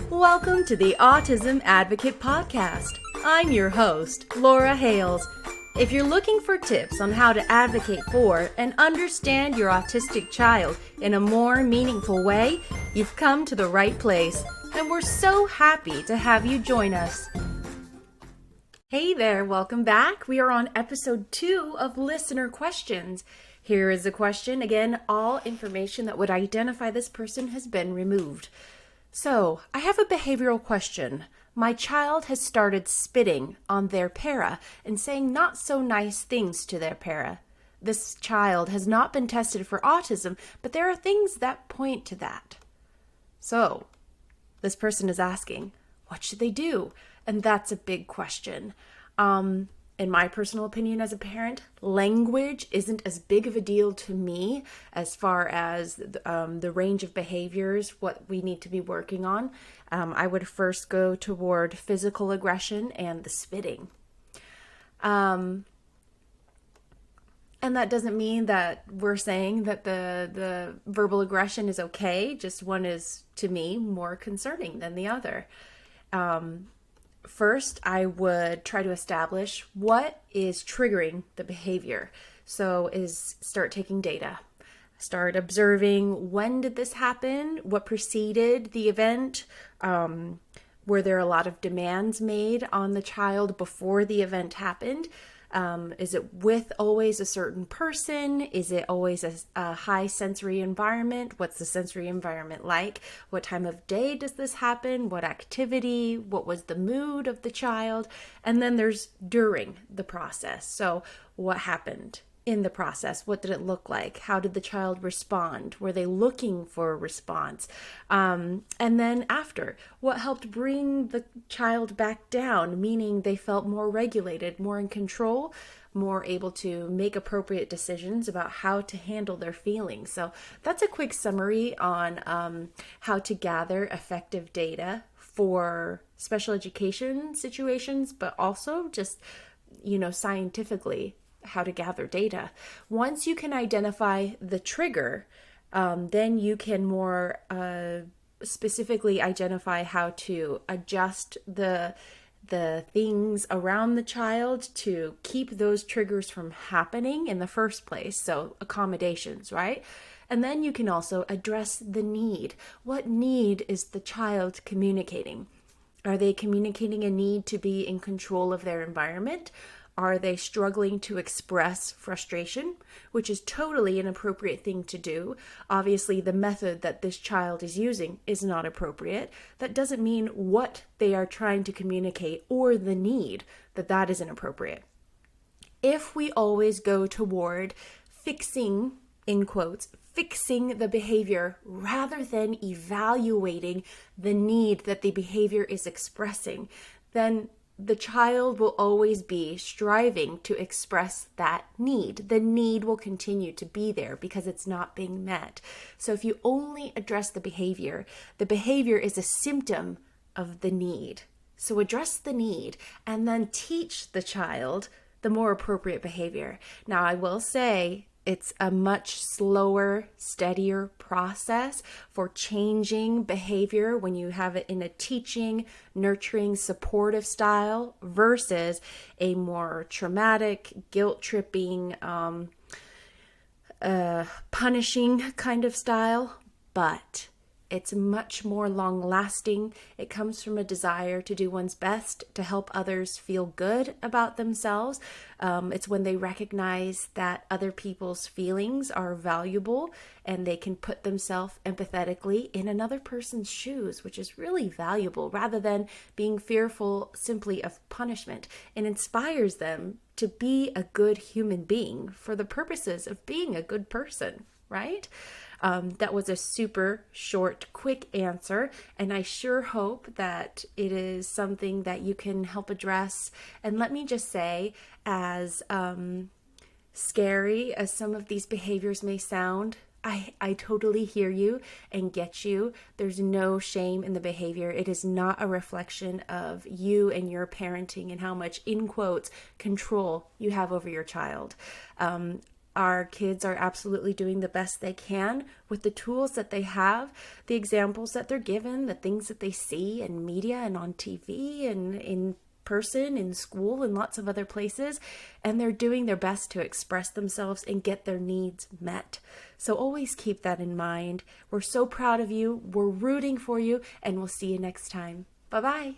Welcome to the Autism Advocate Podcast. I'm your host, Laura Hales. If you're looking for tips on how to advocate for and understand your autistic child in a more meaningful way, you've come to the right place, and we're so happy to have you join us. Hey there, welcome back. We are on episode 2 of Listener Questions. Here is a question. Again, all information that would identify this person has been removed. So, I have a behavioral question. My child has started spitting on their para and saying not so nice things to their para. This child has not been tested for autism, but there are things that point to that. So, this person is asking, what should they do? And that's a big question. In my personal opinion as a parent, language isn't as big of a deal to me as far as the range of behaviors, what we need to be working on. I would first go toward physical aggression and the spitting. And that doesn't mean that we're saying that the verbal aggression is okay. Just one is, to me, more concerning than the other. First, I would try to establish what is triggering the behavior. So start taking data. Start observing, when did this happen? What preceded the event? Were there a lot of demands made on the child before the event happened? Is it with always a certain person? Is it always a high sensory environment? What's the sensory environment like? What time of day does this happen? What activity? What was the mood of the child? And then there's during the process. So what happened in the process? What did it look like? How did the child respond? Were they looking for a response? And then after, what helped bring the child back down, meaning they felt more regulated, more in control, more able to make appropriate decisions about how to handle their feelings. So that's a quick summary on how to gather effective data for special education situations, but also just, scientifically, how to gather data. Once you can identify the trigger, then you can more specifically identify how to adjust the things around the child to keep those triggers from happening in the first place. So accommodations, right? And then you can also address the need. What need is the child communicating? Are they communicating a need to be in control of their environment? Are they struggling to express frustration, which is totally an appropriate thing to do? Obviously, the method that this child is using is not appropriate. That doesn't mean what they are trying to communicate or the need that isn't appropriate. If we always go toward fixing, in quotes, fixing the behavior rather than evaluating the need that the behavior is expressing, then the child will always be striving to express that need. The need will continue to be there because it's not being met. So if you only address the behavior is a symptom of the need. So address the need and then teach the child the more appropriate behavior. Now, I will say, it's a much slower, steadier process for changing behavior when you have it in a teaching, nurturing, supportive style versus a more traumatic, guilt-tripping, punishing kind of style. But it's much more long-lasting. It comes from a desire to do one's best to help others feel good about themselves. It's when they recognize that other people's feelings are valuable and they can put themselves empathetically in another person's shoes, which is really valuable, rather than being fearful simply of punishment. It inspires them to be a good human being for the purposes of being a good person, right? That was a super short, quick answer, and I sure hope that it is something that you can help address. And let me just say, as scary as some of these behaviors may sound, I totally hear you and get you. There's no shame in the behavior. It is not a reflection of you and your parenting and how much, in quotes, control you have over your child. our kids are absolutely doing the best they can with the tools that they have, the examples that they're given, the things that they see in media and on TV and in person, in school, and lots of other places, and they're doing their best to express themselves and get their needs met. So always keep that in mind. We're so proud of you. We're rooting for you, and we'll see you next time. Bye-bye.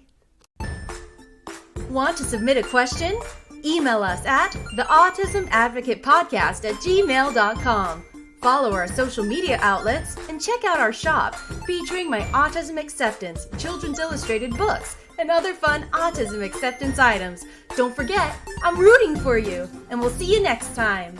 Want to submit a question? Email us at the Autism Advocate Podcast at gmail.com. Follow our social media outlets and check out our shop featuring my Autism Acceptance, Children's Illustrated books, and other fun autism acceptance items. Don't forget, I'm rooting for you, and we'll see you next time.